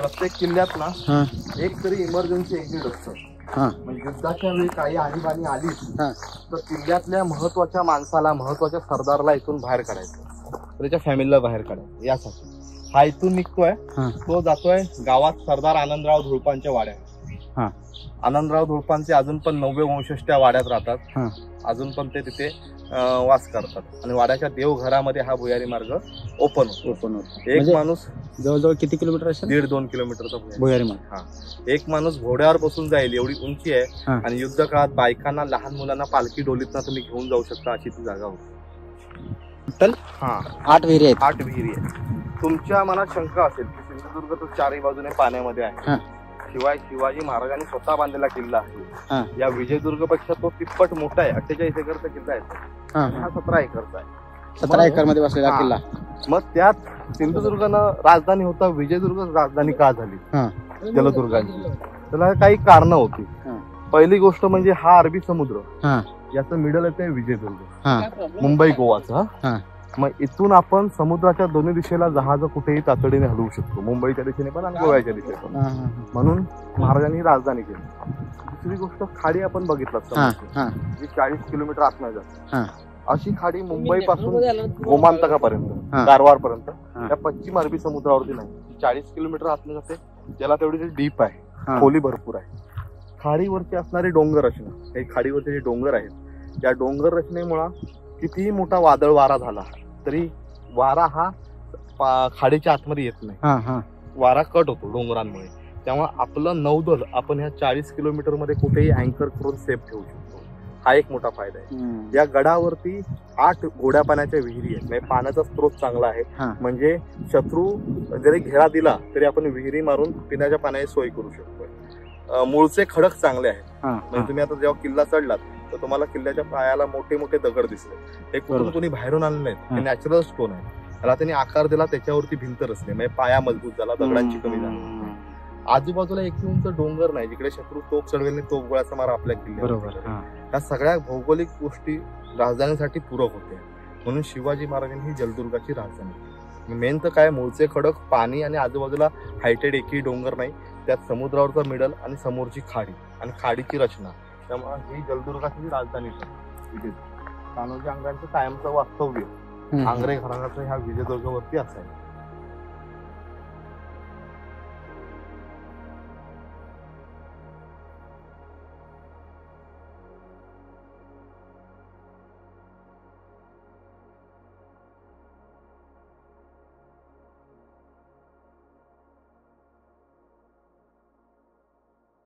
प्रत्येक किल्ल्यात ना एक तरी इमर्जन्सी एक्झिट असतं. म्हणजे युद्धाच्या वेळी काही आणीबाणी आली तर किल्ल्यातल्या महत्वाच्या माणसाला, महत्वाच्या सरदारला इथून बाहेर काढायचं, त्याच्या फॅमिलीला बाहेर काढायचं. यासाठी हा इथून निघतोय, तो जातोय गावात सरदार आनंदराव धुळपांच्या वाड्यात. आनंदराव धुळपांचे अजून पण 90 वंशज त्या वाड्यात राहतात, अजून पण ते तिथे वास करतात. आणि वाड्याच्या देवघरामध्ये हा भुयारी मार्ग ओपन होतो. एक माणूस जवळजवळ किती किलोमीटर असेल? 1.5-2 किलोमीटरचा भुयारी मार्ग. एक माणूस घोड्यावर बसून जाईल एवढी उंची आहे. आणि युद्ध काळात बायकांना, लहान मुलांना पालखी डोलीतना तुम्ही घेऊन जाऊ शकता अशी ती जागा होती. 8 विहिरी आहेत. 8 विहिरी आहेत. तुमच्या मनात शंका असेल की सिंधुदुर्ग तर चारही बाजूने पाण्यामध्ये आहे, शिवाय शिवाजी महाराजांनी स्वतः बांधलेला किल्ला आहे. या विजयदुर्गपेक्षा तो तिप्पट मोठा आहे. 48 एकरचा किल्ला आहे, हा 17 एकरचा आहे. 17 एकर मध्ये बसलेला किल्ला. मग त्यात सिंधुदुर्गनं राजधानी होता, विजयदुर्ग राजधानी का झाली जलदुर्गांची? त्याला काही कारण होती. पहिली गोष्ट म्हणजे हा अरबी समुद्र, याचं मिडल येते विजयदुर्ग, मुंबई गोवाचा. मग इथून आपण समुद्राच्या दोन्ही दिशेला जहाज कुठेही तातडीने हलवू शकतो, मुंबईच्या दिशेने पण आणि गोव्याच्या दिशेने पण. म्हणून महाराजांनी राजधानी केली. दुसरी गोष्ट, खाडी आपण बघितलं, जी 40 किलोमीटर आतमध्ये जाते. अशी खाडी मुंबई पासून गोमांतकापर्यंत, कारवार पर्यंत, त्या पश्चिम अरबी समुद्रावरती नाही, 40 किलोमीटर आतमध्ये जाते. ज्याला तेवढी डीप आहे, खोली भरपूर आहे. खाडीवरती असणारी डोंगर रचना, हे खाडीवरचे जे डोंगर आहेत, त्या डोंगर रचनेमुळे कितीही मोठा वादळ वारा झाला तरी वारा हा खाडीच्या आतमध्ये येत नाही, वारा कट होतो डोंगरांमुळे. त्यामुळे आपलं नौदल आपण ह्या 40 किलोमीटर मध्ये कुठेही अँकर करून सेफ ठेवू शकतो. हा एक मोठा फायदा आहे. या गडावरती 8 गोड्या पाण्याच्या विहिरी आहेत, म्हणजे पाण्याचा स्रोत चांगला आहे. म्हणजे शत्रू जरी घेरा दिला तरी आपण विहिरी मारून पिण्याच्या पाण्याची सोय करू शकतो. मूळचे खडक चांगले आहेत. म्हणजे तुम्ही आता जेव्हा किल्ला चढलात तर तुम्हाला किल्ल्याच्या पायाला मोठे मोठे दगड दिसले. हे कुठून कोणी बाहेरून आणले नाहीत, हे नॅचरल स्टोन आहे. त्याला त्यांनी आकार दिला, त्याच्यावरती भिंत रचली, म्हणजे पाया मजबूत झाला, दगडांची कमी झाली. आजूबाजूला एक उंच डोंगर नाही जिकडे शत्रू तोफ चढवेल, तोफ गोळ्याचा मारा आपल्या किल्ल्यावर. या सगळ्या भौगोलिक गोष्टी राजधानीसाठी पूरक होत्या. म्हणून शिवाजी महाराजांनी ही जलदुर्गाची राजधानी. मेन तर काय, मूळचे खडक, पाणी आणि आजूबाजूला हायटेड एकही डोंगर नाही, त्यात समुद्रावरचा मिडल आणि समोरची खाडी आणि खाडीची रचना. त्यामुळे ही जलदुर्गाची राजधानी आहे. कान्होजी आंग्र्यांचं कायमचं वास्तव्य आंग्रे घराण्याचं ह्या विजयदुर्गावरती असायचं.